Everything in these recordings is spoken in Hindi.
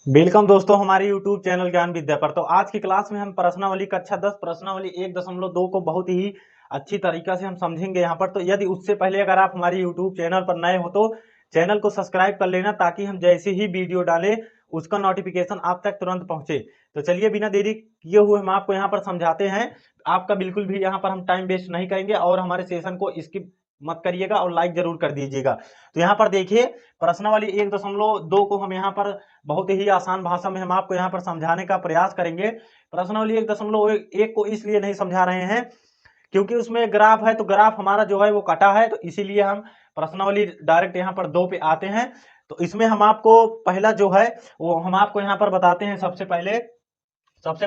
वेलकम दोस्तों हमारे YouTube चैनल ज्ञान विद्या पर। तो आज की क्लास में हम प्रश्नावली कक्षा 10 प्रश्नावली 1.2 को बहुत ही अच्छी तरीका से हम समझेंगे यहाँ पर। तो यदि उससे पहले अगर आप हमारे YouTube चैनल पर नए हो तो चैनल को सब्सक्राइब कर लेना, ताकि हम जैसे ही वीडियो डालें उसका नोटिफिकेशन आप तक तुरंत पहुंचे। तो चलिए बिना देरी किए हुए हम आपको यहाँ पर समझाते हैं। आपका बिल्कुल भी यहाँ पर हम टाइम वेस्ट नहीं करेंगे और हमारे सेशन को स्किप मत करिएगा और लाइक जरूर कर दीजिएगा। तो यहाँ पर देखिए, प्रश्नावली 1.2 को हम यहाँ पर बहुत ही आसान भाषा में हम आपको यहाँ पर समझाने का प्रयास करेंगे। प्रश्नावली 1.1 को इसलिए नहीं समझा रहे हैं क्योंकि उसमें ग्राफ है, तो ग्राफ हमारा जो है वो कटा है, तो इसीलिए हम प्रश्नावली डायरेक्ट यहाँ पर 2 पे आते हैं। तो इसमें हम आपको पहला जो है वो हम आपको यहाँ पर बताते हैं। सबसे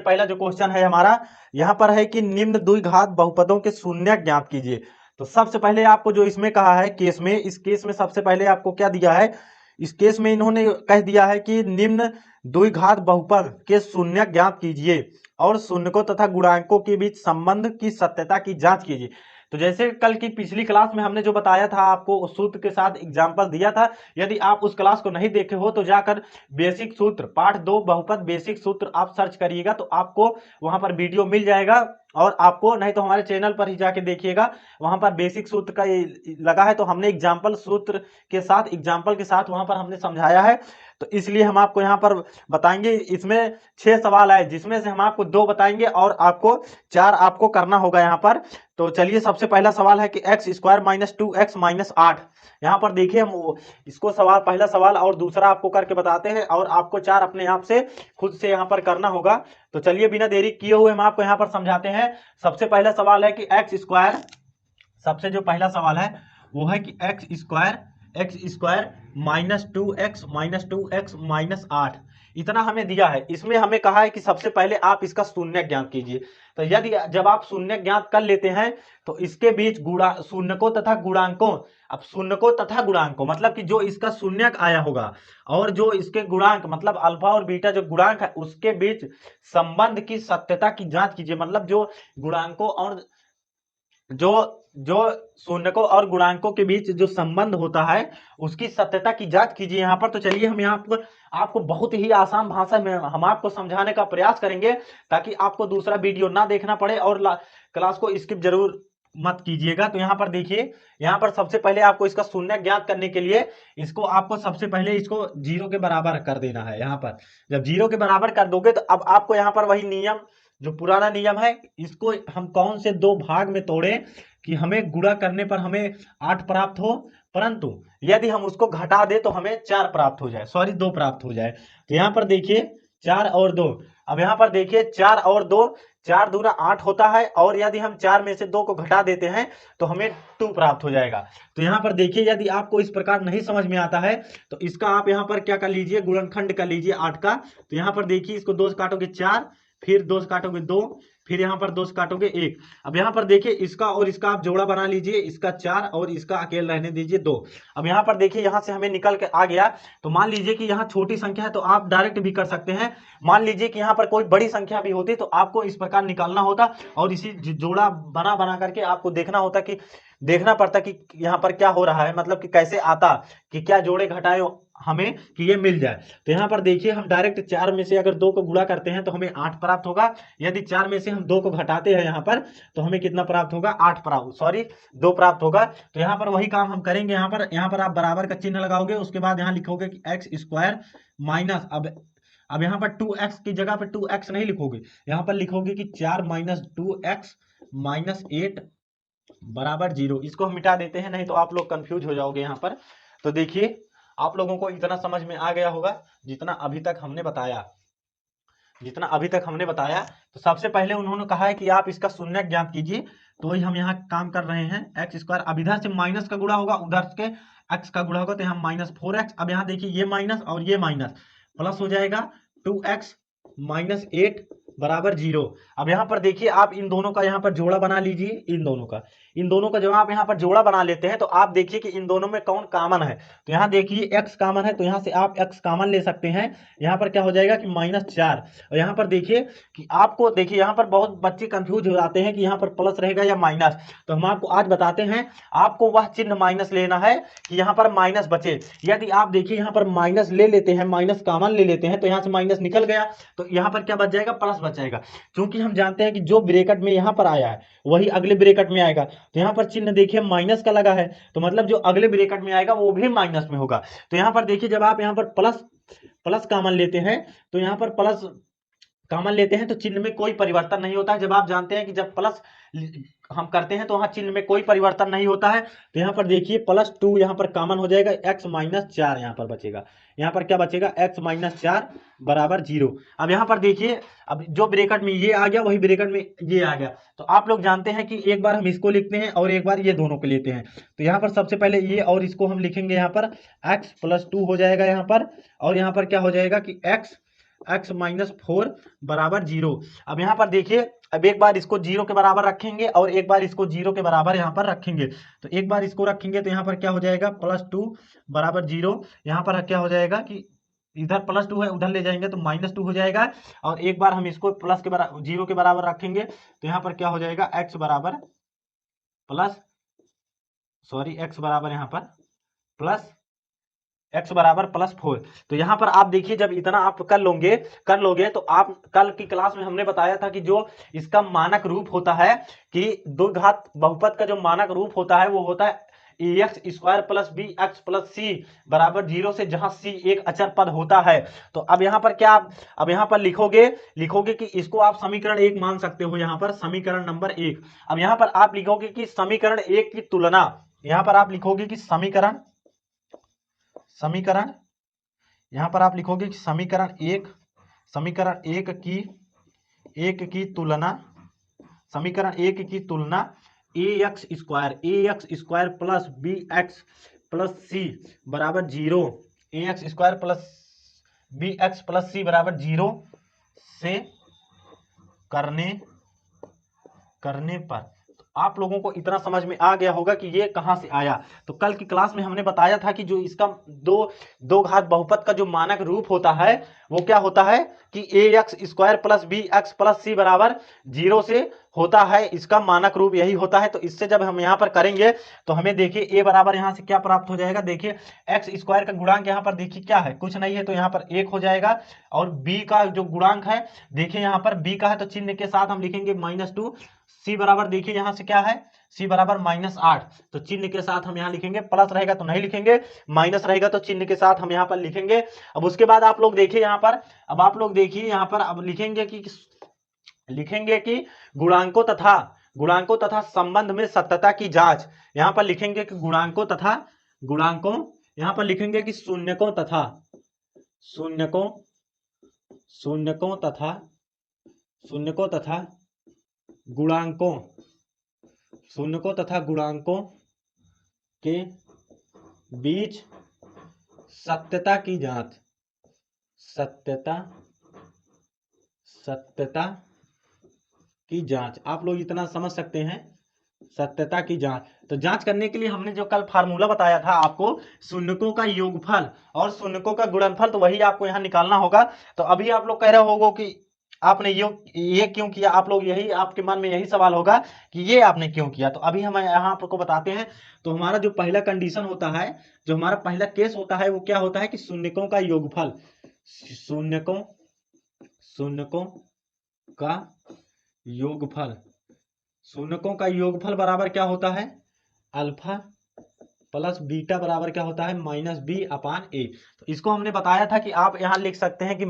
पहला जो क्वेश्चन है हमारा यहाँ पर है कि निम्न द्विघात बहुपदों के शून्य ज्ञात कीजिए। तो सबसे पहले आपको जो इसमें कहा है इस केस में सबसे पहले आपको क्या दिया है, इस केस में इन्होंने कह दिया है कि निम्न द्विघात बहुपद के शून्य ज्ञात कीजिए और शून्यकों तथा गुणांकों के बीच संबंध की सत्यता की जांच कीजिए। तो जैसे कल की पिछली क्लास में हमने जो बताया था, आपको उस सूत्र के साथ एग्जाम्पल दिया था। यदि आप उस क्लास को नहीं देखे हो तो जाकर बेसिक सूत्र पार्ट 2 बहुपद बेसिक सूत्र आप सर्च करिएगा, तो आपको वहां पर वीडियो मिल जाएगा। और आपको नहीं तो हमारे चैनल पर ही जाके देखिएगा, वहां पर बेसिक सूत्र का ये लगा है, तो हमने एग्जाम्पल सूत्र के साथ एग्जाम्पल के साथ वहां पर हमने समझाया है। तो इसलिए हम आपको यहाँ पर बताएंगे। इसमें 6 सवाल है जिसमें से हम आपको 2 बताएंगे और आपको 4 आपको करना होगा यहाँ पर। तो चलिए, सबसे पहला सवाल है कि x square minus 2x minus 8। यहाँ पर देखिए, हम इसको पहला सवाल और दूसरा आपको करके बताते हैं और आपको 4 अपने आप से खुद से यहाँ पर करना होगा। तो चलिए बिना देरी किए हुए हम आपको यहाँ पर समझाते हैं। सबसे पहला सवाल है कि सबसे जो पहला सवाल है वो है कि x square minus 2x minus 8 इतना हमें दिया है। इसमें हमें कहा है कि सबसे पहले आप इसका शून्य ज्ञात कीजिए। तो यदि जब आप शून्य ज्ञात कर लेते हैं तो इसके बीच शून्यकों तथा गुणांकों, अब शून्यकों तथा गुणांकों मतलब कि जो इसका शून्यक आया होगा और जो इसके गुणांक मतलब अल्फा और बीटा जो गुणांक है उसके बीच संबंध की सत्यता की जांच कीजिए। मतलब जो गुणांकों और जो जो शून्यकों और गुणांकों के बीच जो संबंध होता है उसकी सत्यता की जांच कीजिए यहाँ पर। तो चलिए हम यहाँ पर आपको बहुत ही आसान भाषा में हम आपको समझाने का प्रयास करेंगे, ताकि आपको दूसरा वीडियो ना देखना पड़े और क्लास को स्किप जरूर मत कीजिएगा। तो यहाँ पर देखिए, यहाँ पर सबसे पहले आपको इसका शून्य ज्ञात करने के लिए इसको आपको सबसे पहले इसको 0 के बराबर कर देना है। यहाँ पर जब 0 के बराबर कर दोगे तो अब आपको यहाँ पर वही नियम, जो पुराना नियम है, इसको हम कौन से 2 भाग में तोड़े कि हमें गुणा करने पर हमें 8 प्राप्त हो, परंतु यदि हम उसको घटा दे तो हमें 4 प्राप्त हो जाए, सॉरी 2 प्राप्त हो जाए। तो यहाँ पर देखिए 4 और 2, अब यहाँ पर देखिए 4 और 2, 4 दूना 8 होता है और यदि हम 4 में से 2 को घटा देते हैं तो हमें 2 प्राप्त हो जाएगा। तो यहाँ पर देखिए, यदि आपको इस प्रकार नहीं समझ में आता है तो इसका आप यहाँ पर क्या कर लीजिए, गुणनखंड कर लीजिए 8 का। तो यहाँ पर देखिए, इसको 2 से काटोगे 4, फिर 2 से काटोगे 2, फिर यहाँ पर 2 से काटोगे 1। अब यहाँ पर देखिए इसका और इसका आप जोड़ा बना लीजिए, इसका 4 और इसका अकेला रहने दीजिए 2। अब यहाँ पर देखिए यहाँ से हमें निकल के आ गया। तो मान लीजिए कि यहाँ छोटी संख्या है तो आप डायरेक्ट भी कर सकते हैं। मान लीजिए कि यहाँ पर कोई बड़ी संख्या भी होती तो आपको इस प्रकार निकालना होता और इसी जोड़ा बना बना करके आपको देखना पड़ता कि यहाँ पर क्या हो रहा है, मतलब कि कैसे आता कि क्या जोड़े घटाए हमें कि ये मिल जाए। तो यहाँ पर देखिए, हम डायरेक्ट 4 में से अगर 2 को गुणा करते हैं तो हमें 8 प्राप्त होगा। यदि 4 में से हम 2 को घटाते हैं यहाँ पर तो हमें कितना प्राप्त होगा, 2 प्राप्त होगा। तो यहाँ पर वही काम हम करेंगे। यहाँ पर आप बराबर का चिन्ह लगाओगे, उसके बाद यहाँ लिखोगे कि एक्स स्क्वायर माइनस, अब यहाँ पर 2x की जगह पर 2x नहीं लिखोगे, यहाँ पर लिखोगे कि 4 माइनस 2x माइनस 8 बराबर 0। इसको हम मिटा देते हैं, नहीं तो आप लोग कंफ्यूज हो जाओगे यहाँ पर। तो देखिए, आप लोगों को इतना समझ में आ गया होगा जितना अभी तक हमने बताया। तो सबसे पहले उन्होंने कहा है कि आप इसका शून्य ज्ञात कीजिए, तो वही हम यहाँ काम कर रहे हैं। एक्स स्क्वायर, अब इधर से माइनस का गुणा होगा, उधर के एक्स का गुणा होगा, तो यहाँ माइनस 4x। अब यहाँ देखिए ये माइनस और ये माइनस प्लस हो जाएगा 2x -8 बराबर 0। अब यहाँ पर देखिए आप इन दोनों का यहाँ पर जोड़ा बना लीजिए, इन दोनों का जब आप यहाँ पर जोड़ा बना लेते हैं तो आप देखिए कि इन दोनों में कौन कॉमन है। तो यहाँ देखिए x कॉमन है, तो यहाँ से आप x कॉमन ले सकते हैं। यहाँ पर क्या हो जाएगा कि -4। और यहाँ पर देखिए कि आपको देखिए यहाँ पर बहुत बच्चे कंफ्यूज हो जाते हैं कि यहाँ पर प्लस रहेगा या माइनस। तो हम आपको आज बताते हैं, आपको वह चिन्ह माइनस लेना है कि यहाँ पर माइनस बचे। यदि आप देखिए यहाँ पर माइनस ले लेते हैं, माइनस कॉमन ले लेते हैं, तो यहाँ से माइनस निकल गया, तो यहाँ पर क्या बच जाएगा, प्लस बच जाएगा। क्योंकि हम जानते हैं कि जो ब्रैकेट में यहाँ पर आया है वही अगले ब्रैकेट में आएगा। तो यहाँ पर चिन्ह देखिए माइनस का लगा है, तो मतलब जो अगले ब्रैकेट में आएगा वो भी माइनस में होगा। तो यहाँ पर देखिए जब आप यहाँ पर प्लस कॉमन लेते हैं, तो यहाँ पर प्लस कॉमन लेते हैं तो चिन्ह में कोई परिवर्तन नहीं होता है। जब आप जानते हैं कि जब प्लस हम करते हैं तो वहां चिन्ह में कोई परिवर्तन नहीं होता है। तो यहाँ पर देखिए +2 यहाँ पर कॉमन हो जाएगा, x -4 यहाँ पर बचेगा। यहाँ पर क्या बचेगा, x -4 बराबर 0। अब यहाँ पर देखिए, अब जो ब्रैकेट में ये आ गया वही ब्रैकेट में ये आ गया। तो आप लोग जानते हैं कि एक बार हम इसको लिखते हैं और एक बार ये दोनों को लेते हैं। तो यहाँ पर सबसे पहले ये और इसको हम लिखेंगे, यहाँ पर x +2 हो जाएगा यहाँ पर, और यहाँ पर क्या हो जाएगा कि x -4 बराबर 0। अब यहाँ पर देखिए, अब एक बार इसको 0 के बराबर रखेंगे और एक बार इसको 0 के बराबर यहाँ पर रखेंगे। तो एक बार इसको रखेंगे तो यहाँ पर क्या हो जाएगा, +2 बराबर 0। यहाँ पर क्या हो जाएगा कि इधर +2 है, उधर ले जाएंगे तो -2 हो जाएगा। और एक बार हम इसको प्लस के बराबर 0 के बराबर रखेंगे तो यहाँ पर क्या हो जाएगा, x बराबर यहाँ पर x बराबर +4। तो यहाँ पर आप देखिए, जब इतना आप कर लोगे तो आप कल की क्लास में हमने बताया था कि जो इसका मानक रूप होता है, कि द्विघात बहुपद का जो मानक रूप होता है वो होता है ax² + bx + c बराबर 0 से, जहां c एक अचर पद होता है। तो अब यहाँ पर क्या, अब यहाँ पर लिखोगे कि इसको आप समीकरण 1 मान सकते हो, यहाँ पर समीकरण नंबर 1। अब यहाँ पर आप लिखोगे कि समीकरण 1 की तुलना, यहाँ पर आप लिखोगे कि समीकरण यहाँ पर आप लिखोगे कि समीकरण 1 की तुलना, समीकरण 1 की तुलना ax² + bx + c बराबर 0, ax² + bx + c बराबर 0 से करने पर। आप लोगों को इतना समझ में आ गया होगा कि ये कहां से आया। तो कल की क्लास में हमने बताया था कि जो इसका दो घात बहुपद का जो मानक रूप होता है वो क्या होता है कि ax² + bx + c बराबर 0 से होता है, इसका मानक रूप यही होता है। तो इससे जब हम यहाँ पर करेंगे तो हमें देखिए a बराबर यहाँ से क्या प्राप्त हो जाएगा, देखिए x² का गुणांक यहाँ पर देखिए क्या है, कुछ नहीं है, तो यहाँ पर 1 हो जाएगा। और b का जो गुणांक है, देखिए यहाँ पर b का है तो चिन्ह के साथ हम लिखेंगे -2। c बराबर देखिए यहाँ से क्या है, c बराबर -8, तो चिन्ह के साथ हम यहाँ लिखेंगे, प्लस रहेगा तो नहीं लिखेंगे, माइनस रहेगा तो चिन्ह के साथ हम यहाँ पर लिखेंगे। अब उसके बाद आप लोग देखिए यहाँ पर, अब आप लोग देखिए यहाँ पर, अब लिखेंगे कि गुणांकों तथा संबंध में सत्यता की जांच। यहाँ पर लिखेंगे कि गुणांकों, यहाँ पर लिखेंगे कि शून्यकों तथा गुणांकों के बीच सत्यता की जांच। आप लोग इतना समझ सकते हैं, सत्यता की जांच। तो जांच करने के लिए हमने जो कल फार्मूला बताया था आपको, शून्यकों का योगफल और शून्यकों का गुणनफल, तो वही आपको यहाँ निकालना होगा। तो अभी आप लोग कह रहे होंगे कि आपने ये क्यों किया, आप लोग यही, आपके मन में यही सवाल होगा कि ये आपने क्यों किया। तो अभी हम यहाँ आपको बताते हैं। तो हमारा जो पहला कंडीशन होता है, जो हमारा पहला केस होता है, वो क्या होता है कि शून्यकों का योगफल, शून्यकों का योगफल बराबर क्या होता है, अल्फा प्लस बीटा बराबर क्या होता है, -b/a। तो इसको हमने बताया था कि आप यहाँ लिख सकते हैं कि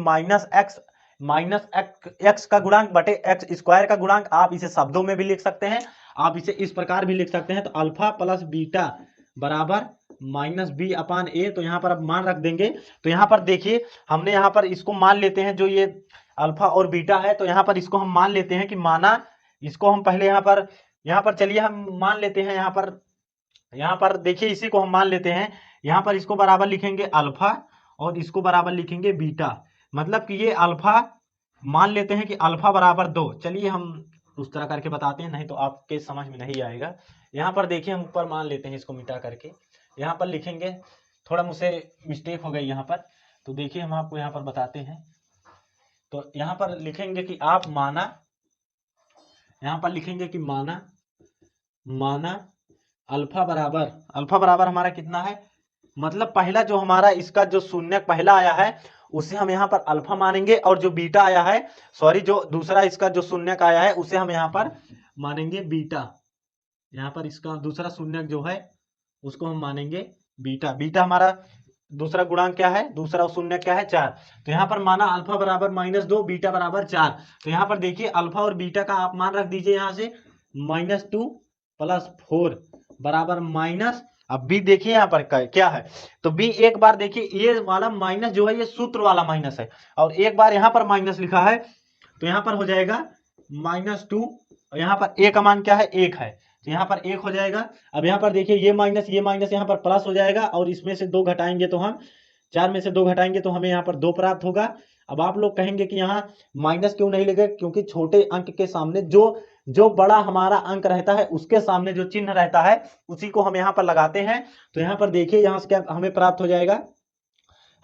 -x का गुणांक बटे x² का गुणांक। आप इसे शब्दों में भी लिख सकते हैं, आप इसे इस प्रकार भी लिख सकते हैं। तो अल्फा प्लस बीटा बराबर -b/a। तो यहाँ पर अब मान रख देंगे। तो यहाँ पर देखिए, हमने यहाँ पर इसको मान लेते हैं, जो ये अल्फा और बीटा है, तो यहाँ पर इसको हम मान लेते हैं कि माना, इसको हम पहले यहाँ पर चलिए हम मान लेते हैं, यहाँ पर देखिए इसी को हम मान लेते हैं। यहाँ पर इसको बराबर लिखेंगे अल्फा और इसको बराबर लिखेंगे बीटा। मतलब कि ये अल्फा मान लेते हैं कि अल्फा बराबर 2। चलिए हम उस तरह करके बताते हैं, नहीं तो आपके समझ में नहीं आएगा। यहाँ पर देखिए हम ऊपर मान लेते हैं, इसको मिटा करके यहाँ पर लिखेंगे। थोड़ा मुझसे मिस्टेक हो गई यहाँ पर, तो देखिए हम आपको यहाँ पर बताते हैं। तो यहाँ पर लिखेंगे कि आप माना, यहाँ पर लिखेंगे कि माना अल्फा बराबर हमारा कितना है, मतलब पहला जो हमारा इसका जो शून्य पहला आया है उसे हम यहाँ पर अल्फा मानेंगे, और जो बीटा आया है, सॉरी, जो दूसरा इसका जो शून्य का आया है उसे हम यहाँ पर मानेंगे बीटा। यहाँ पर इसका दूसरा शून्य जो है उसको हम मानेंगे बीटा। बीटा हमारा दूसरा गुणांक क्या है, दूसरा शून्य क्या है, 4। तो यहाँ पर माना अल्फा बराबर -2, बीटा बराबर 4। तो यहाँ पर देखिए अल्फा और बीटा का आप मान रख दीजिए यहाँ से, -2 + 4 बराबर माइनस। अब बी देखिए यहाँ पर क्या है, तो बी एक बार देखिए ये वाला माइनस जो है ये सूत्र वाला माइनस है, और एक बार यहाँ पर माइनस लिखा है, तो यहाँ पर हो जाएगा -2, और यहाँ पर ए का मान क्या है, 1 है, तो यहाँ पर 1 हो जाएगा। अब यहाँ पर देखिए ये माइनस यहाँ पर प्लस हो जाएगा, और इसमें से 2 घटाएंगे तो हम 4 में से 2 घटाएंगे तो हमें यहाँ पर 2 प्राप्त होगा। अब आप लोग कहेंगे कि यहाँ माइनस क्यों नहीं लिखे, क्योंकि छोटे अंक के सामने जो बड़ा हमारा अंक रहता है उसके सामने जो चिन्ह रहता है उसी को हम यहाँ पर लगाते हैं। तो यहाँ पर देखिए यहाँ से क्या हमें प्राप्त हो जाएगा,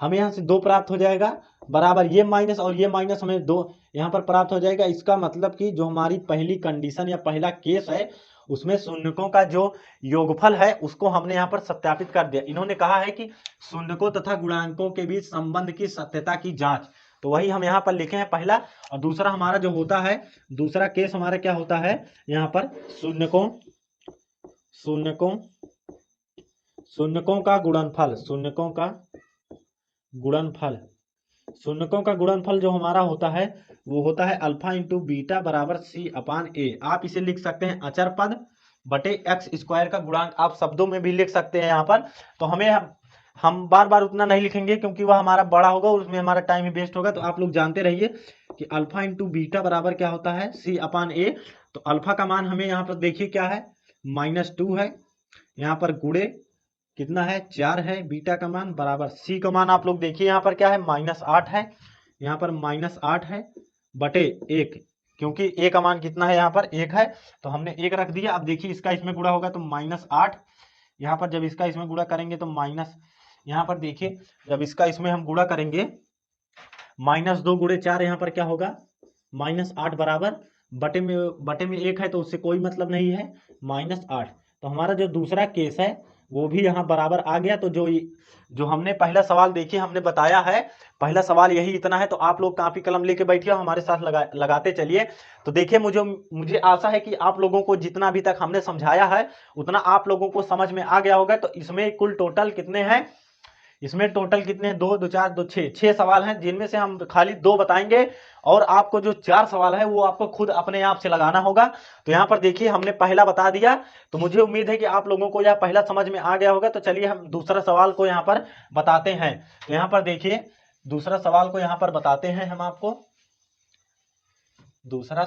हमें यहाँ से 2 प्राप्त हो जाएगा, बराबर ये माइनस और ये माइनस हमें 2 यहाँ पर प्राप्त हो जाएगा। इसका मतलब कि जो हमारी पहली कंडीशन या पहला केस है उसमें शून्यकों का जो योगफल है उसको हमने यहाँ पर सत्यापित कर दिया। इन्होंने कहा है कि शून्यकों तथा गुणांकों के बीच संबंध की सत्यता की जांच, तो वही हम यहाँ पर लिखे हैं पहला। और दूसरा हमारा जो होता है, दूसरा केस हमारा क्या होता है, यहाँ पर शून्यकों का गुणनफल, शून्यकों का गुणनफल जो हमारा होता है वो होता है अल्फा इंटू बीटा बराबर C/A। आप इसे लिख सकते हैं अचर पद बटे x² का गुणांक, आप शब्दों में भी लिख सकते हैं यहाँ पर। तो हम बार बार उतना नहीं लिखेंगे क्योंकि वह हमारा बड़ा होगा, उसमें हमारा टाइम ही वेस्ट होगा। तो आप लोग जानते रहिए कि अल्फा इंटू बीटा बराबर क्या होता है, C/A। तो अल्फा का मान हमें यहाँ पर देखिए क्या है, -2 है, यहाँ पर गुणे कितना है, 4 है, बीटा का मान बराबर C का मान आप लोग देखिए यहाँ पर क्या है, -8 है, यहाँ पर -8 है बटे 1, क्योंकि A का मान कितना है, यहाँ पर 1 है, तो हमने 1 रख दिया। अब देखिए इसका इसमें गुणा होगा तो -8, यहाँ पर जब इसका इसमें गुणा करेंगे तो यहाँ पर देखिए जब इसका इसमें हम गुणा करेंगे, -2 गुणे 4 यहाँ पर क्या होगा, -8 बराबर बटे में 1 है तो उससे कोई मतलब नहीं है, -8। तो हमारा जो दूसरा केस है वो भी यहाँ बराबर आ गया। तो जो हमने पहला सवाल देखिए हमने बताया है, पहला सवाल यही इतना है। तो आप लोग कापी कलम लेके बैठिए, हमारे साथ लगाते चलिए। तो देखिए मुझे आशा है कि आप लोगों को जितना अभी तक हमने समझाया है उतना आप लोगों को समझ में आ गया होगा। तो इसमें कुल टोटल कितने हैं, इसमें टोटल कितने हैं, 2 2 4 2 6 सवाल हैं, जिनमें से हम खाली 2 बताएंगे, और आपको जो 4 सवाल है वो आपको खुद अपने आप से लगाना होगा। तो यहाँ पर देखिए हमने पहला बता दिया, तो मुझे उम्मीद है कि आप लोगों को यह पहला समझ में आ गया होगा। तो चलिए हम दूसरा सवाल को यहाँ पर बताते हैं। तो यहाँ पर देखिए दूसरा सवाल को यहाँ पर बताते हैं हम आपको। दूसरा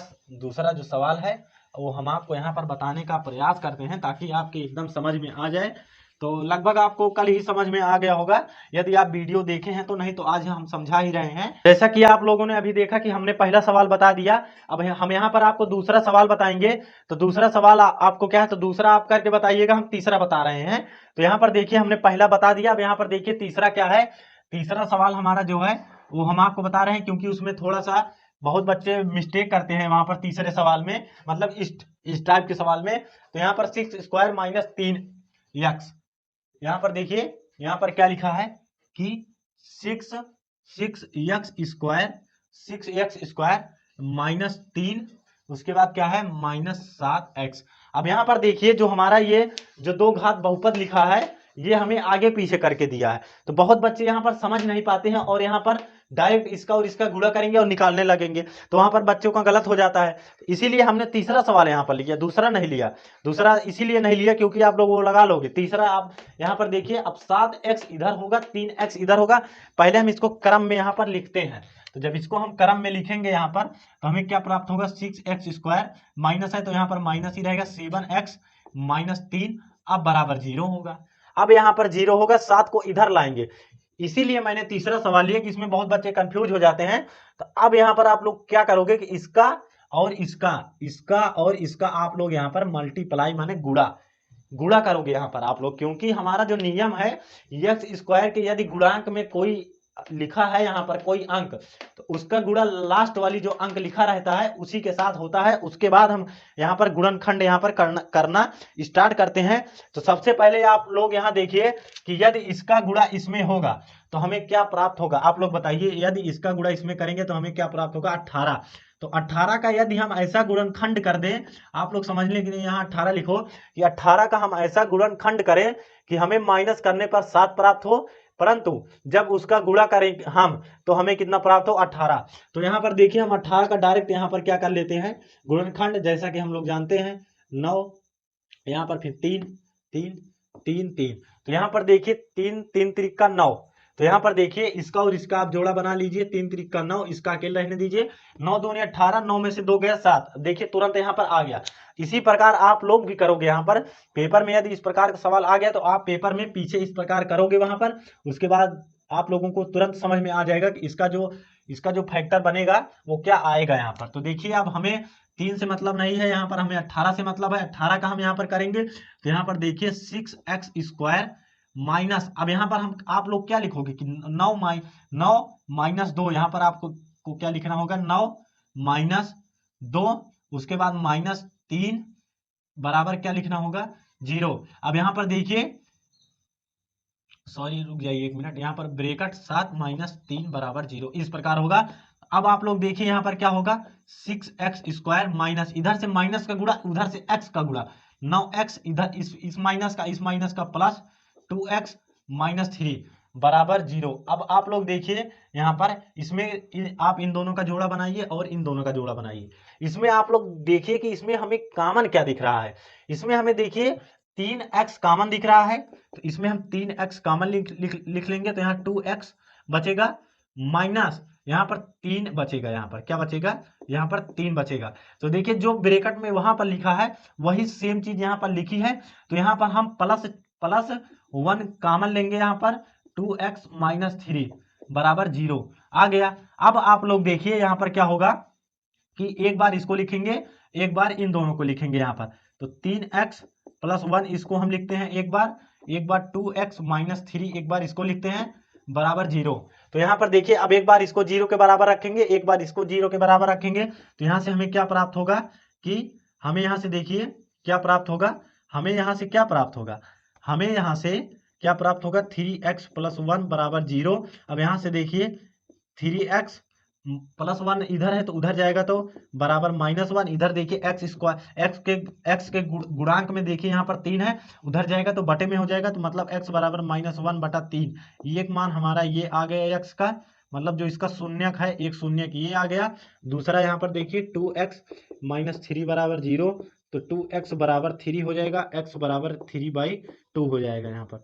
जो सवाल है वो हम आपको यहाँ पर बताने का प्रयास करते हैं ताकि आपके एकदम समझ में आ जाए। तो लगभग आपको कल ही समझ में आ गया होगा यदि आप वीडियो देखे हैं, तो नहीं तो आज हम समझा ही रहे हैं। जैसा कि आप लोगों ने अभी देखा कि हमने पहला सवाल बता दिया, अब हम यहाँ पर आपको दूसरा सवाल बताएंगे। तो दूसरा सवाल आपको क्या है, तो दूसरा आप करके बताइएगा, हम तीसरा बता रहे हैं। तो यहाँ पर देखिए हमने पहला बता दिया, अब यहाँ पर देखिए तीसरा क्या है। तीसरा सवाल हमारा जो है वो हम आपको बता रहे हैं, क्योंकि उसमें थोड़ा सा बहुत बच्चे मिस्टेक करते हैं वहां पर तीसरे सवाल में, मतलब इस टाइप के सवाल में। तो यहाँ पर 6² - 3x, यहाँ पर देखिए यहाँ पर क्या लिखा है कि 6x² - 3, उसके बाद क्या है -7x। अब यहाँ पर देखिए जो हमारा ये जो 2 घात बहुपद लिखा है ये हमें आगे पीछे करके दिया है। तो बहुत बच्चे यहाँ पर समझ नहीं पाते हैं और यहाँ पर डायरेक्ट इसका और इसका गुणा करेंगे और निकालने लगेंगे, तो वहां पर बच्चों का गलत हो जाता है। इसीलिए हमने तीसरा सवाल यहाँ पर लिया, दूसरा नहीं लिया। दूसरा इसीलिए नहीं लिया क्योंकि आप लोग वो लगा लोगे। तीसरा आप यहाँ पर देखिए, अब 7x इधर होगा, 3x इधर होगा। पहले हम इसको क्रम में यहाँ पर लिखते हैं। तो जब इसको हम क्रम में लिखेंगे यहाँ पर तो हमें क्या प्राप्त होगा, 6x² माइनस है तो यहाँ पर माइनस ही रहेगा, 7x - 3 अब बराबर 0 होगा। अब यहाँ पर 0 होगा, 7 को इधर लाएंगे, इसीलिए मैंने तीसरा सवाल लिया कि इसमें बहुत बच्चे कंफ्यूज हो जाते हैं। तो अब यहाँ पर आप लोग क्या करोगे कि इसका और इसका आप लोग यहाँ पर मल्टीप्लाई माने गुणा करोगे यहाँ पर आप लोग, क्योंकि हमारा जो नियम है एक्स स्क्वायर के यदि गुणांक में कोई लिखा है यहाँ पर कोई अंक, तो उसका गुणा लास्ट वाली जो अंक लिखा रहता है उसी के साथ होता है। उसके बाद हम यहाँ पर गुणनखंड यहाँ पर करना स्टार्ट करते हैं। तो सबसे पहले आप लोग यहाँ देखिए कि यदि इसका गुणा इसमें होगा तो हमें क्या प्राप्त होगा, आप लोग बताइए। यदि इसका गुणा इसमें करेंगे तो हमें क्या प्राप्त होगा, 18। तो 18 का यदि हम ऐसा गुणनखंड कर दें, आप लोग समझ लें कि यहाँ 18 लिखो, कि 18 का हम ऐसा गुणनखंड करें कि हमें माइनस करने पर 7 प्राप्त हो, परंतु जब उसका गुणा करें हम तो हमें कितना प्राप्त हो, 18। तो यहाँ पर देखिए हम 18 का डायरेक्ट यहाँ पर क्या कर लेते हैं, गुणनखंड, जैसा कि हम लोग जानते हैं 9, यहाँ पर फिर 3 3 3 3। तो यहाँ पर देखिए 3 3 त्रिक का 9। तो यहाँ पर देखिए इसका और इसका आप जोड़ा बना लीजिए, 3 त्रिक का 9, इसका अकेले रहने दीजिए। 9 दूनी 18, 9 में से 2 गया 7, देखिए तुरंत यहाँ पर आ गया। इसी प्रकार आप लोग भी करोगे यहाँ पर पेपर में, यदि इस प्रकार का सवाल आ गया तो आप पेपर में पीछे इस प्रकार करोगे वहां पर। उसके बाद आप लोगों को तुरंत समझ में आ जाएगा कि इसका जो फैक्टर बनेगा वो क्या आएगा यहाँ पर। तो देखिए अब हमें 3 से मतलब नहीं है, यहाँ पर हमें 18 से मतलब है। 18 का हम यहाँ पर करेंगे तो यहाँ पर देखिए 6x स्क्वायर माइनस, अब यहाँ पर हम आप लोग क्या लिखोगे कि 9 माइनस 2, यहाँ पर आपको क्या लिखना होगा, 9 माइनस 2, उसके बाद माइनस 3 बराबर क्या लिखना होगा, 0। अब यहाँ पर देखिए, सॉरी रुक जाइए एक मिनट, यहाँ पर ब्रैकेट 7 माइनस 3 बराबर 0, इस प्रकार होगा। अब आप लोग देखिए यहाँ पर क्या होगा, 6x स्क्वायर माइनस, इधर से माइनस का गुणा उधर से x का गुणा, 9x इधर इस माइनस का प्लस 2x माइनस 3 बराबर 0। अब आप लोग देखिए यहाँ पर इसमें आप इन दोनों का जोड़ा बनाइए और इन दोनों का जोड़ा बनाइए। इसमें आप लोग देखिए कि इसमें हमें कॉमन क्या दिख रहा है, इसमें हमें देखिए 3x कॉमन दिख रहा है। तो इसमें हम 3x कॉमन लिख लेंगे, तो यहाँ 2x बचेगा माइनस यहाँ पर 3 बचेगा, यहाँ पर क्या बचेगा, यहाँ पर 3 बचेगा। तो देखिए जो ब्रैकेट में वहां पर लिखा है वही सेम चीज यहाँ पर लिखी है। तो यहाँ पर हम प्लस 1 कॉमन लेंगे, यहाँ पर 2x माइनस 3 बराबर 0 आ गया। अब आप लोग देखिए यहाँ पर क्या होगा कि एक बार इसको लिखेंगे, एक बार इन दोनों को लिखेंगे यहाँ पर। तो 3x प्लस 1 इसको हम लिखते हैं एक बार 2x माइनस 3 एक बार इसको लिखते हैं बराबर 0। तो यहाँ पर देखिए अब एक बार इसको 0 के बराबर रखेंगे, एक बार इसको 0 के बराबर रखेंगे, तो यहाँ से हमें क्या प्राप्त होगा कि हमें यहाँ से देखिए क्या प्राप्त होगा, हमें यहाँ से क्या प्राप्त होगा, हमें यहाँ से क्या प्राप्त होगा, 3x प्लस 1 बराबर 0। अब यहाँ से देखिए 3x प्लस 1 इधर है तो उधर जाएगा तो बराबर माइनस 1, इधर देखिए एक्स स्क्वायर एक्स के गुणांक में देखिए यहाँ पर 3 है, उधर जाएगा तो बटे में हो जाएगा, तो मतलब x बराबर -1/3। ये एक मान हमारा ये आ गया x का, मतलब जो इसका शून्यक है, एक शून्यक ये आ गया। दूसरा यहाँ पर देखिए 2x माइनस 3 बराबर 0, तो 2x बराबर 3 हो जाएगा, x बराबर 3/2 हो जाएगा यहाँ पर।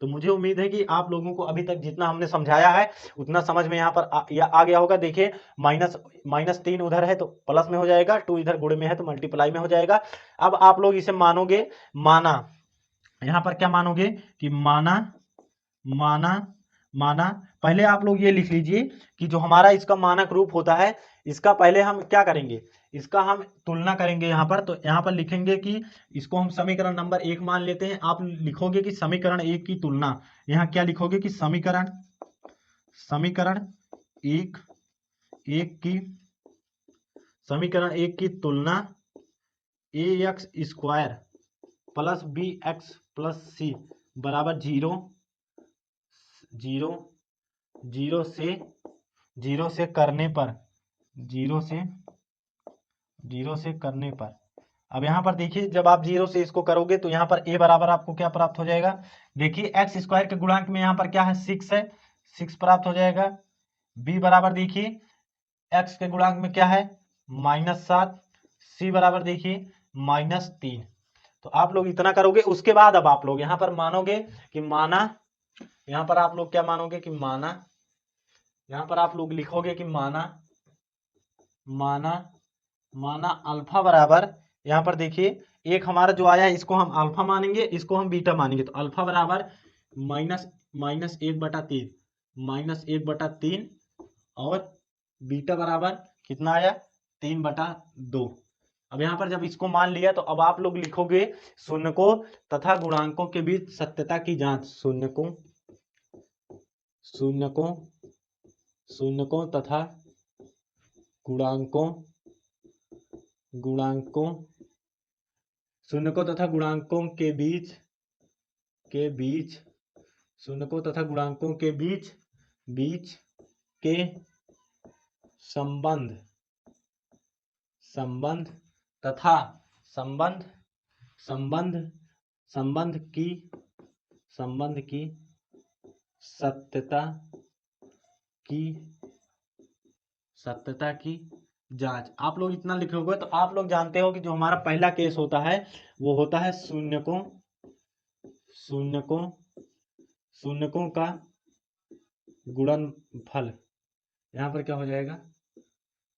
तो मुझे उम्मीद है कि आप लोगों को अभी तक जितना हमने समझाया है उतना समझ में यहाँ पर आ गया होगा। देखिए -3 उधर है तो प्लस में हो जाएगा, 2 इधर गुणे में है तो मल्टीप्लाई में हो जाएगा। अब आप लोग इसे मानोगे, माना, यहाँ पर क्या मानोगे कि माना पहले आप लोग ये लिख लीजिए कि जो हमारा इसका मानक रूप होता है, इसका पहले हम क्या करेंगे, इसका हम तुलना करेंगे यहाँ पर। तो यहाँ पर लिखेंगे कि इसको हम समीकरण नंबर 1 मान लेते हैं। आप लिखोगे कि समीकरण 1 की तुलना, यहाँ क्या लिखोगे कि समीकरण 1 की तुलना ax square plus bx plus c बराबर 0 से करने पर अब यहाँ पर देखिए जब आप 0 से इसको करोगे तो यहाँ पर a बराबर आपको क्या प्राप्त हो जाएगा, देखिए x स्क्वायर के गुणांक में यहाँ पर क्या है, 6 है, 6 प्राप्त हो जाएगा। b बराबर देखिए x के गुणांक में क्या है, -7, c बराबर देखिए -3। तो आप लोग इतना करोगे, उसके बाद अब आप लोग यहाँ पर मानोगे कि माना, यहाँ पर आप लोग क्या मानोगे कि माना, यहाँ पर आप लोग लिखोगे कि माना अल्फा बराबर, यहाँ पर देखिए एक हमारा जो आया है इसको हम अल्फा मानेंगे, इसको हम बीटा मानेंगे। तो अल्फा बराबर -1/3, -1/3 और बीटा बराबर कितना आया 3/2। अब यहाँ पर जब इसको मान लिया तो अब आप लोग लिखोगे शून्यकों तथा गुणांकों के बीच सत्यता की जांच। शून्यकों तथा गुणांकों शून्यकों तथा गुणांकों के बीच शून्यकों तथा गुणांकों के बीच के संबंध तथा संबंध की सत्यता की जांच। आप लोग इतना लिखोगे तो आप लोग जानते हो कि जो हमारा पहला केस होता है वो होता है शून्यकों का गुणनफल। यहाँ पर क्या हो जाएगा,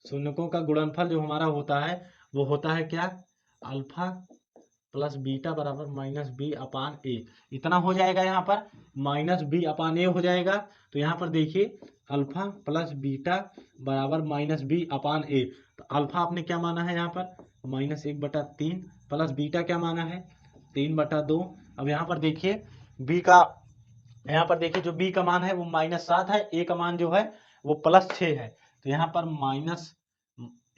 शून्यकों का गुणनफल जो हमारा होता है वो होता है क्या, अल्फा प्लस बीटा बराबर -b/a। इतना हो जाएगा, यहाँ पर -b/a हो जाएगा। तो यहाँ पर देखिए अल्फा प्लस बीटा बराबर -b/a। तो अल्फा आपने क्या माना है यहाँ पर -1/3 प्लस बीटा क्या माना है 3/2। अब यहाँ पर देखिए b का, यहाँ पर देखिए जो b का मान है वो -7 है, a का मान जो है वो +6 है। तो यहाँ पर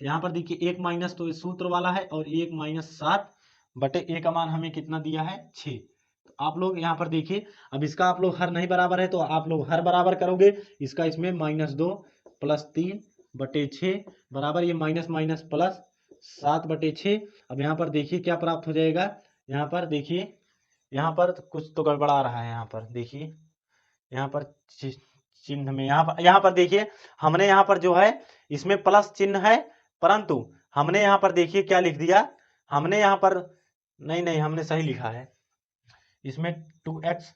यहाँ पर देखिए एक माइनस तो इस सूत्र वाला है और एक -7/a का मान हमें कितना दिया है 6। तो आप लोग यहाँ पर देखिए अब इसका आप लोग हर नहीं बराबर है तो आप लोग हर बराबर करोगे, इसका इसमें -2 + 3/6 बराबर ये माइनस प्लस 7/6। अब यहाँ पर देखिए क्या प्राप्त हो जाएगा, यहाँ पर देखिए यहाँ पर कुछ तो गड़बड़ा रहा है। यहाँ पर देखिए यहाँ पर चिन्ह में यहाँ पर देखिए हमने यहाँ पर जो है इसमें प्लस चिन्ह है, परंतु हमने यहाँ पर देखिए क्या लिख दिया, हमने यहाँ पर नहीं हमने सही लिखा है, इसमें 2x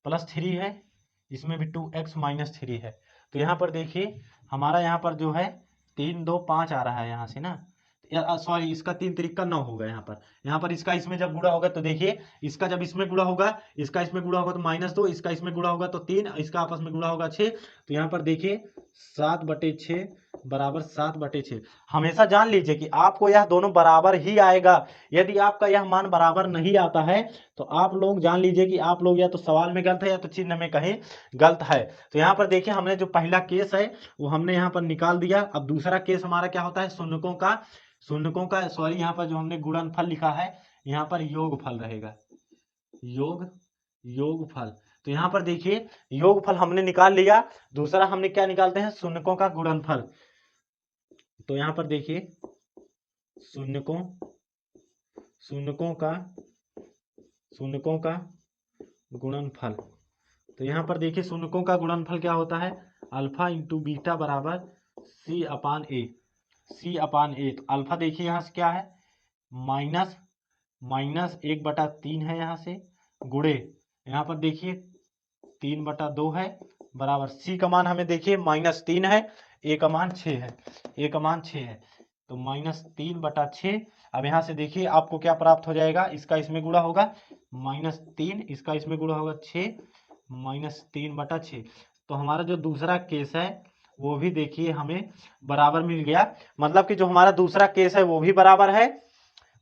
+ 3 है, इसमें भी 2x - 3 है। तो यहाँ पर देखिए हमारा यहाँ पर जो है 3 2 5 आ रहा है यहाँ से ना, सॉरी इसका 3 3 9 होगा। यहाँ पर इसका इसमें जब गुणा होगा तो देखिए इसका जब इसमें गुणा होगा, इसका इसमें गुणा होगा तो -2, इसका इसमें गुणा होगा तो 3, इसका आपस में गुणा होगा 6। तो यहाँ पर देखिए 7/6 बराबर 7/6। हमेशा जान लीजिए कि आपको यह दोनों बराबर ही आएगा। यदि आपका यह मान बराबर नहीं आता है तो आप लोग जान लीजिए कि आप लोग या तो सवाल में गलत है या तो चिन्ह में कहीं गलत है। तो यहाँ पर देखिए हमने जो पहला केस है वो हमने यहाँ पर निकाल दिया। अब दूसरा केस हमारा क्या होता है, शून्यकों का सॉरी यहाँ पर जो हमने गुणनफल लिखा है यहाँ पर योगफल रहेगा, योगफल। तो यहाँ पर देखिए योगफल हमने निकाल लिया। दूसरा हमने क्या निकालते हैं, शून्यकों का गुणनफल। तो यहाँ पर देखिए शून्यकों का गुणनफल। तो यहाँ पर देखिए शून्यकों का गुणनफल क्या होता है, अल्फा × बीटा बराबर c/a। तो अल्फा देखिए यहाँ से क्या है -1/3 है, यहाँ से गुणे यहाँ पर देखिए 3/2 है बराबर c का मान हमें देखिए -3 है, a का मान 6 है, तो -3/6। अब यहाँ से देखिए आपको क्या प्राप्त हो जाएगा, इसका इसमें गुणा होगा -3, इसका इसमें गुणा होगा 6 -3/6। तो हमारा जो दूसरा केस है वो भी देखिए हमें बराबर मिल गया। मतलब कि जो हमारा दूसरा केस है वो भी बराबर है,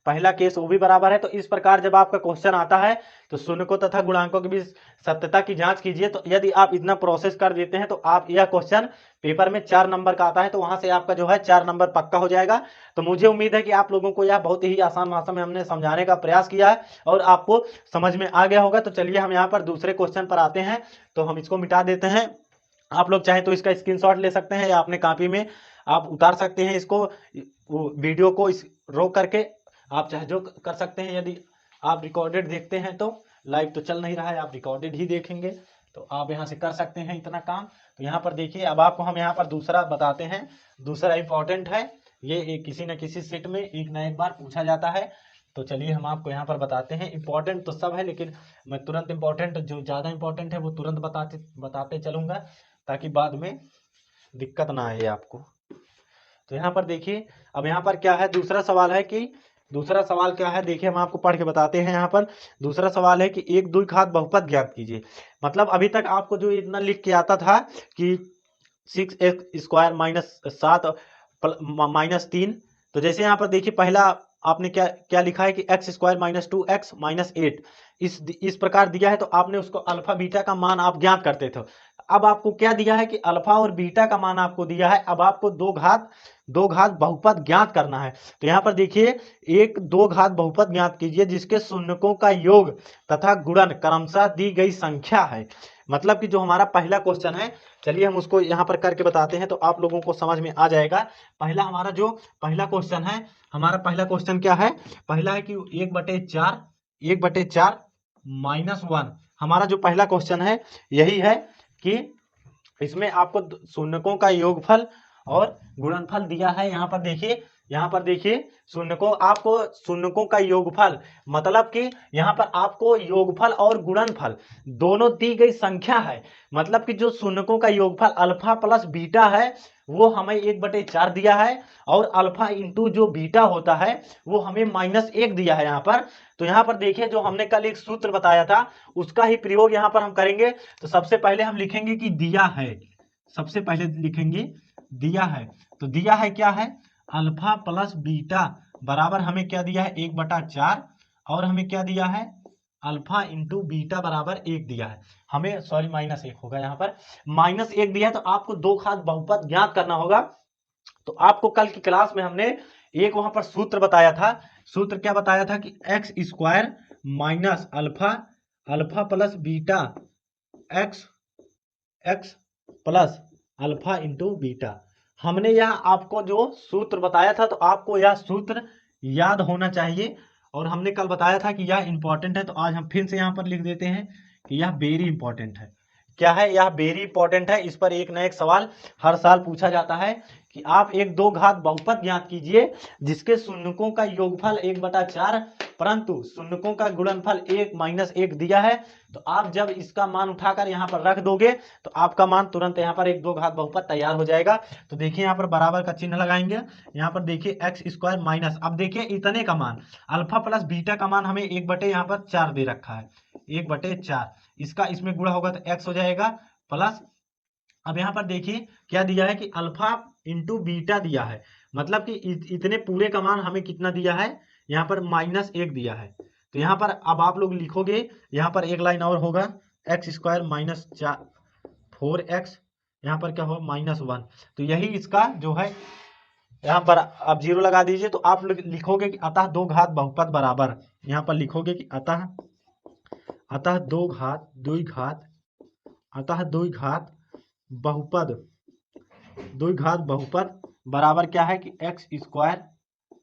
पहला केस वो भी बराबर है। तो इस प्रकार जब आपका क्वेश्चन आता है तो शून्यकों तथा गुणांकों के बीच सत्यता की जांच कीजिए। तो यदि आप इतना प्रोसेस कर देते हैं तो आप यह क्वेश्चन पेपर में 4 नंबर का आता है, तो वहां से आपका जो है 4 नंबर पक्का हो जाएगा। तो मुझे उम्मीद है कि आप लोगों को यह बहुत ही आसान भाषा में हमने समझाने का प्रयास किया है और आपको समझ में आ गया होगा। तो चलिए हम यहाँ पर दूसरे क्वेश्चन पर आते हैं। तो हम इसको मिटा देते हैं। आप लोग चाहे तो इसका स्क्रीनशॉट ले सकते हैं या अपने कॉपी में आप उतार सकते हैं, इसको वीडियो को इस रोक करके आप चाहे जो कर सकते हैं। यदि आप रिकॉर्डेड देखते हैं तो लाइव तो चल नहीं रहा है, आप रिकॉर्डेड ही देखेंगे तो आप यहाँ से कर सकते हैं इतना काम। तो यहाँ पर देखिए अब आपको हम यहाँ पर दूसरा बताते हैं। दूसरा इंपॉर्टेंट है, ये किसी न किसी सेट में एक न एक बार पूछा जाता है। तो चलिए हम आपको यहाँ पर बताते हैं। इंपॉर्टेंट तो सब है लेकिन मैं तुरंत इंपॉर्टेंट जो ज़्यादा इंपॉर्टेंट है वो तुरंत बताते चलूँगा ताकि बाद में दिक्कत ना आए आपको। तो यहाँ पर देखिए अब यहाँ पर क्या है, दूसरा सवाल है कि दूसरा सवाल क्या है देखिए, हम आपको पढ़ के बताते हैं। यहाँ पर दूसरा सवाल है कि एक द्विघात बहुपद ज्ञात कीजिए। मतलब अभी तक आपको जो इतना लिख के आता था कि 6x² -7 -3, तो जैसे यहाँ पर देखिए पहला आपने क्या क्या लिखा है कि x² -2x -8 इस प्रकार दिया है, तो आपने उसको अल्फा बीटा का मान आप ज्ञात करते थे। अब आपको क्या दिया है कि अल्फा और बीटा का मान आपको दिया है, अब आपको दो घात बहुपद ज्ञात करना है। तो यहाँ पर देखिए एक दो घात बहुपद ज्ञात कीजिए जिसके शून्यकों का योग तथा गुणन क्रमशः दी गई संख्या है। मतलब कि जो हमारा पहला क्वेश्चन है, चलिए हम उसको यहाँ पर करके बताते हैं तो आप लोगों को समझ में आ जाएगा। पहला हमारा जो पहला क्वेश्चन है, हमारा पहला क्वेश्चन क्या है, पहला है कि 1/4 -1, हमारा जो पहला क्वेश्चन है यही है कि इसमें आपको शून्यकों का योगफल और गुणनफल दिया है। यहाँ पर देखिए शून्यकों का योगफल, मतलब कि यहाँ पर आपको योगफल और गुणनफल दोनों दी गई संख्या है। मतलब कि जो शून्यकों का योगफल अल्फा प्लस बीटा है वो हमें 1/4 दिया है, और अल्फा इंटू जो बीटा होता है वो हमें -1 दिया है यहाँ पर। तो यहाँ पर देखिए जो हमने कल एक सूत्र बताया था उसका ही प्रयोग यहाँ पर हम करेंगे। तो सबसे पहले हम लिखेंगे कि दिया है, सबसे पहले लिखेंगे दिया है। तो दिया है क्या है, अल्फा प्लस बीटा बराबर हमें क्या दिया है 1/4, और हमें क्या दिया है अल्फा इंटू बीटा बराबर 1 दिया है हमें, सॉरी -1 होगा यहाँ पर, -1 दिया है। तो आपको दो घात बहुपद ज्ञात करना होगा। तो आपको कल की क्लास में हमने एक वहां पर सूत्र बताया था। सूत्र क्या बताया था कि x² minus alpha plus beta x plus alpha into beta. हमने यह आपको जो सूत्र बताया था, तो आपको यह सूत्र याद होना चाहिए, और हमने कल बताया था कि यह इंपॉर्टेंट है। तो आज हम फिर से यहाँ पर लिख देते हैं कि यह वेरी इंपॉर्टेंट है। क्या है, यह वेरी इंपॉर्टेंट है। इस पर एक न एक सवाल हर साल पूछा जाता है कि आप एक दो घात बहुपद ज्ञात कीजिए जिसके शून्यकों का योगफल 1/4 परंतु शून्यकों का गुणनफल 1 -1 दिया है। तो आप जब इसका मान उठाकर यहाँ पर रख दोगे तो आपका मान तुरंत यहाँ पर एक दो घात बहुपद तैयार हो जाएगा। तो देखिए यहाँ पर बराबर का चिन्ह लगाएंगे। यहाँ पर देखिए x² माइनस, अब देखिए इतने का मान अल्फा प्लस बीटा का मान हमें 1/4 दे रखा है, 1/4 इसका इसमें गुणा होगा तो x हो जाएगा प्लस। अब यहाँ पर देखिए क्या दिया है कि अल्फा इंटू बीटा दिया है, मतलब कि इतने पूरे का मान हमें कितना दिया है, यहाँ पर -1 दिया है। तो यहाँ पर अब आप लोग लिखोगे, यहाँ पर एक लाइन और होगा x² -4x, यहाँ पर क्या होगा -1। तो यही इसका जो है यहाँ पर आप 0 लगा दीजिए। तो आप लिखोगे कि अतः दो घात बहुपद बराबर, यहाँ पर लिखोगे कि अतः द्विघात बहुपद बराबर क्या है कि x²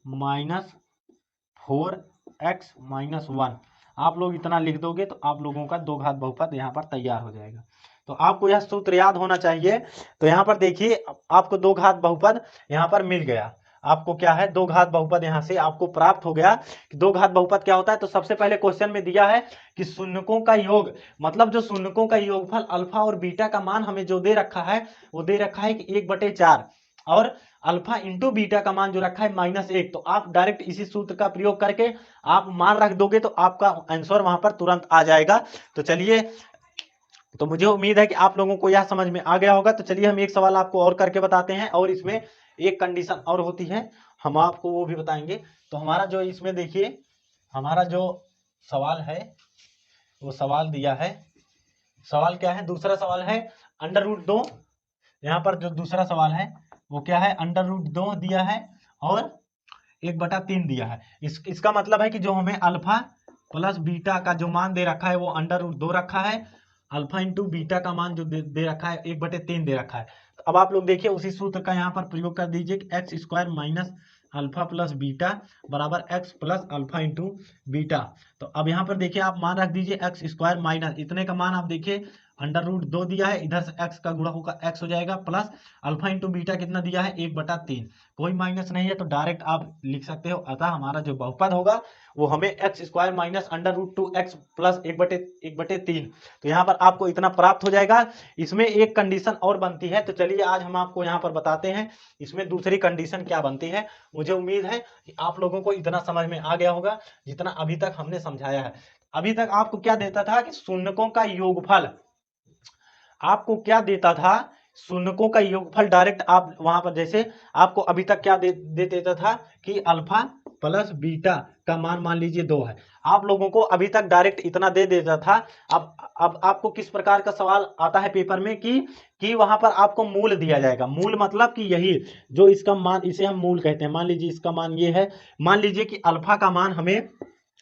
-4x -1। आप लोग इतना लिख दोगे तो आप लोगों का दो घात बहुपद यहाँ पर तैयार हो जाएगा। तो आपको यह सूत्र याद होना चाहिए। तो यहाँ पर देखिए आपको दो घात बहुपद यहाँ पर मिल गया। आपको क्या है, दो घात बहुपद यहाँ से आपको प्राप्त हो गया। कि दो घात बहुपद क्या होता है, तो सबसे पहले क्वेश्चन में दिया है कि शून्यकों का योग, मतलब जो शून्यकों का योगफल अल्फा और बीटा का मान हमें जो दे रखा है वो दे रखा है कि 1/4, और अल्फा इंटू बीटा का मान जो रखा है -1। तो आप डायरेक्ट इसी सूत्र का प्रयोग करके आप मान रख दोगे तो आपका आंसर वहां पर तुरंत आ जाएगा। तो चलिए, तो मुझे उम्मीद है कि आप लोगों को यह समझ में आ गया होगा। तो चलिए हम एक सवाल आपको और करके बताते हैं, और इसमें एक कंडीशन और होती है, हम आपको वो भी बताएंगे। तो हमारा जो इसमें देखिए हमारा जो सवाल है वो सवाल दिया है, सवाल क्या है, दूसरा सवाल है √2। यहाँ पर जो दूसरा सवाल है वो क्या है, √2 दिया है और 1/3 दिया है। इसका मतलब है कि जो हमें अल्फा प्लस बीटा का जो मान दे रखा है वो √2 रखा है, अल्फा इंटू बीटा का मान जो दे रखा है 1/3 दे रखा है। तो अब आप लोग देखिए उसी सूत्र का यहाँ पर प्रयोग कर दीजिए कि x² minus alpha plus beta बराबर x plus alpha into beta. तो अब यहाँ पर देखिए आप मान रख दीजिए x² माइनस, इतने का मान आप देखिए अंडर रूट 2 दिया है, इधर से x का गुणा होगा x हो जाएगा, प्लस अल्फा इंटू बीटा कितना दिया है 1/3, कोई माइनस नहीं है तो डायरेक्ट आप लिख सकते हो। अतः हमारा जो बहुपद होगा वो हमें x² minus under root 2x plus 1/3, तो यहाँ पर आपको इतना प्राप्त हो जाएगा। इसमें एक कंडीशन और बनती है, तो चलिए आज हम आपको यहाँ पर बताते हैं इसमें दूसरी कंडीशन क्या बनती है। मुझे उम्मीद है कि आप लोगों को इतना समझ में आ गया होगा जितना अभी तक हमने समझाया है। अभी तक आपको क्या देता था कि शून्यकों का योगफल, आपको क्या देता था, शून्यकों का योगफल डायरेक्ट आप वहां पर जैसे आपको अभी तक क्या दे देता था कि अल्फा प्लस बीटा का मान मान लीजिए 2 है, आप लोगों को अभी तक डायरेक्ट इतना दे देता था। अब आपको किस प्रकार का सवाल आता है पेपर में कि वहां पर आपको मूल दिया जाएगा। मूल मतलब कि यही जो इसका मान, इसे हम मूल कहते हैं। मान लीजिए इसका मान ये है, मान लीजिए कि अल्फा का मान हमें,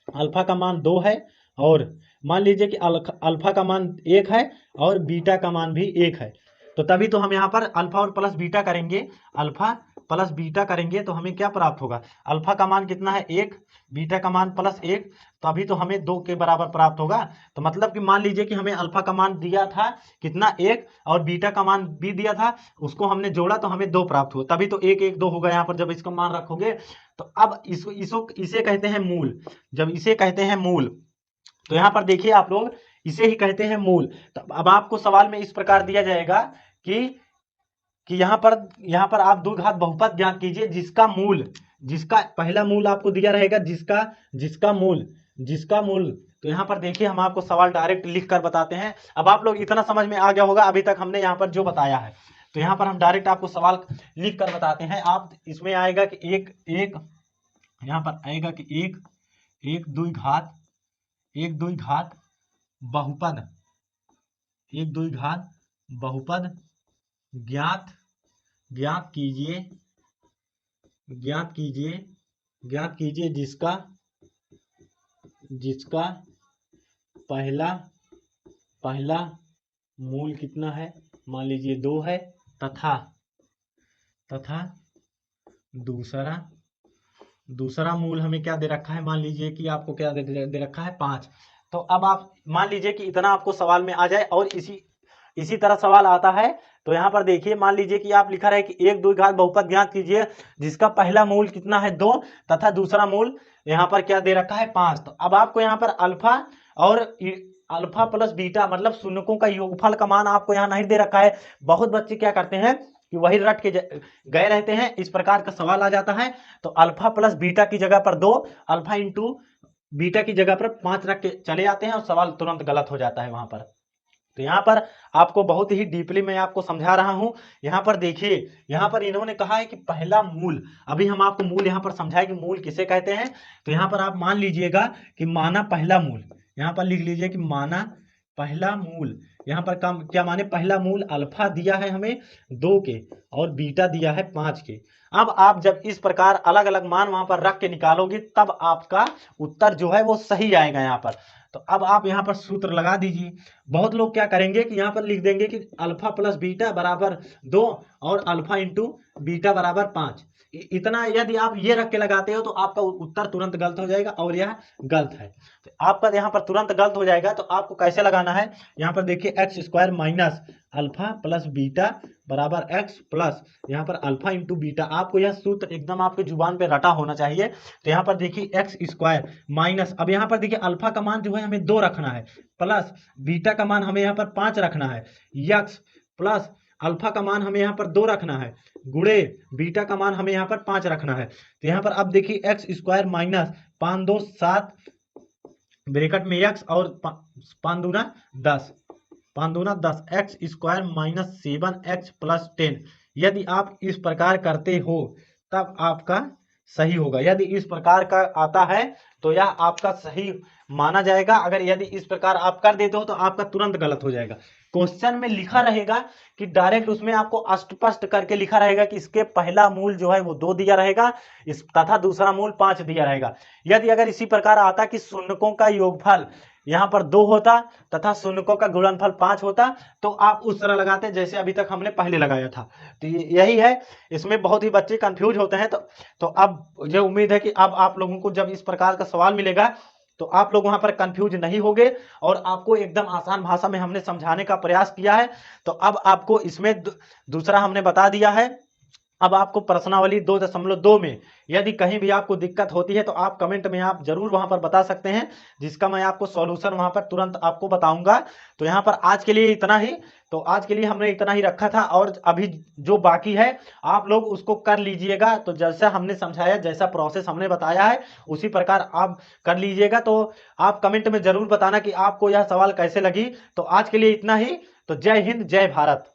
अल्फा का मान 2 है, और मान लीजिए कि अल्फा का मान 1 है और बीटा का मान भी 1 है, तो तभी तो हम यहाँ पर अल्फा और प्लस बीटा करेंगे, अल्फा प्लस बीटा करेंगे तो हमें क्या प्राप्त होगा, अल्फा का मान कितना है 1, बीटा का मान +1, तो अभी तो हमें 2 के बराबर प्राप्त होगा। तो मतलब कि मान लीजिए कि हमें अल्फा का मान दिया था कितना 1 और बीटा का मान भी दिया था, उसको हमने जोड़ा तो हमें 2 प्राप्त हुआ, तभी तो 1 1 2 होगा यहाँ पर जब इसका मान रखोगे। तो अब इसे कहते हैं मूल। जब इसे कहते हैं मूल तो यहाँ पर देखिए आप लोग, इसे ही कहते हैं मूल। तो अब आपको सवाल में इस प्रकार दिया जाएगा कि यहाँ पर आप द्विघात बहुपद ज्ञात कीजिए जिसका मूल, जिसका पहला मूल आपको दिया रहेगा, जिसका मूल। तो यहाँ पर देखिए हम आपको सवाल डायरेक्ट लिख कर बताते हैं। अब आप लोग इतना समझ में आ गया होगा अभी तक हमने यहाँ पर जो बताया है, तो यहाँ पर हम डायरेक्ट आपको सवाल लिख कर बताते हैं। आप इसमें आएगा कि यहाँ पर आएगा कि एक द्विघात बहुपद, एक द्विघात बहुपद ज्ञात कीजिए जिसका पहला मूल कितना है, मान लीजिए 2 है, तथा दूसरा मूल हमें क्या दे रखा है, मान लीजिए कि आपको क्या दे रखा है 5। तो अब आप मान लीजिए कि इतना आपको सवाल में आ जाए, और इसी तरह सवाल आता है। तो यहाँ पर देखिए मान लीजिए कि आप लिखा रहे कि एक द्विघात बहुपद ज्ञात कीजिए जिसका पहला मूल कितना है 2 तथा दूसरा मूल यहाँ पर क्या दे रखा है 5। तो अब आपको यहाँ पर अल्फा प्लस बीटा मतलब शून्यकों का योगफल का मान आपको यहाँ नहीं दे रखा है। बहुत बच्चे क्या करते हैं कि वही रट के गए रहते हैं, इस प्रकार का सवाल आ जाता है तो अल्फा प्लस बीटा की जगह पर 2, अल्फा इंटू बीटा की जगह पर 5 रख के चले जाते हैं और सवाल तुरंत गलत हो जाता है वहां पर। तो यहाँ पर आपको बहुत ही डीपली मैं आपको समझा रहा हूं। यहाँ पर देखिए, यहाँ पर इन्होंने कहा है कि पहला मूल, अभी हम आपको मूल यहाँ पर समझाए कि मूल किसे कहते हैं। तो यहाँ पर आप मान लीजिएगा कि माना पहला मूल, यहाँ पर लिख लीजिए कि माना पहला मूल, यहाँ पर क्या माने पहला मूल अल्फा दिया है हमें 2 के और बीटा दिया है 5 के। अब आप जब इस प्रकार अलग अलग मान वहां पर रख के निकालोगे तब आपका उत्तर जो है वो सही आएगा यहाँ पर। तो अब आप यहाँ पर सूत्र लगा दीजिए। बहुत लोग क्या करेंगे कि यहाँ पर लिख देंगे कि अल्फा प्लस बीटा बराबर 2 और अल्फा इंटू बीटा बराबर 5। इतना यदि आप ये रख के लगाते हो तो आपका उत्तर तुरंत गलत हो जाएगा और यह गलत है। तो आपका यहाँ पर तुरंत गलत हो जाएगा। तो आपको कैसे लगाना है, यहाँ पर देखिए x² minus alpha plus beta बराबर x प्लस यहाँ पर अल्फा इंटू बीटा। आपको यह सूत्र एकदम आपके जुबान पे रटा होना चाहिए। तो यहाँ पर देखिए x² माइनस, अब यहाँ पर देखिए अल्फा का मान जो है हमें 2 रखना है, प्लस बीटा का मान हमें यहाँ पर 5 रखना है, x प्लस अल्फा का मान हमें यहाँ पर 2 रखना है, गुणे बीटा का मान हमें यहाँ पर 5 रखना है। तो यहाँ पर अब देखिए x² माइनस 5 2 7 ब्रैकेट में x और 5 दूना 10, 5 दूना 10, x² माइनस 7x प्लस 10। यदि आप इस प्रकार करते हो तब आपका सही होगा। यदि इस प्रकार का आता है तो यह आपका सही माना जाएगा। अगर यदि इस प्रकार आप कर देते हो तो आपका तुरंत गलत हो जाएगा। क्वेश्चन में लिखा रहेगा कि डायरेक्ट उसमें आपको स्पष्ट करके लिखा रहेगा कि इसके पहला मूल जो है वो 2 दिया रहेगा तथा दूसरा मूल 5 दिया रहेगा। यदि अगर इसी प्रकार आता कि शून्यकों का योगफल यहाँ पर 2 होता तथा शून्यकों का गुणनफल 5 होता तो आप उस तरह लगाते जैसे अभी तक हमने पहले लगाया था। तो यही है, इसमें बहुत ही बच्चे कंफ्यूज होते हैं। तो अब मुझे उम्मीद है कि अब आप लोगों को जब इस प्रकार का सवाल मिलेगा तो आप लोग वहां पर कंफ्यूज नहीं होगे और आपको एकदम आसान भाषा में हमने समझाने का प्रयास किया है। तो अब आपको इसमें दूसरा हमने बता दिया है। अब आपको प्रश्नावली 2.2 में यदि कहीं भी आपको दिक्कत होती है तो आप कमेंट में आप जरूर वहां पर बता सकते हैं, जिसका मैं आपको सॉल्यूशन वहां पर तुरंत आपको बताऊंगा। तो यहाँ पर आज के लिए इतना ही। तो आज के लिए हमने इतना ही रखा था, और अभी जो बाकी है आप लोग उसको कर लीजिएगा। तो जैसा हमने समझाया, जैसा प्रोसेस हमने बताया है, उसी प्रकार आप कर लीजिएगा। तो आप कमेंट में जरूर बताना कि आपको यह सवाल कैसे लगी। तो आज के लिए इतना ही। तो जय हिंद, जय भारत।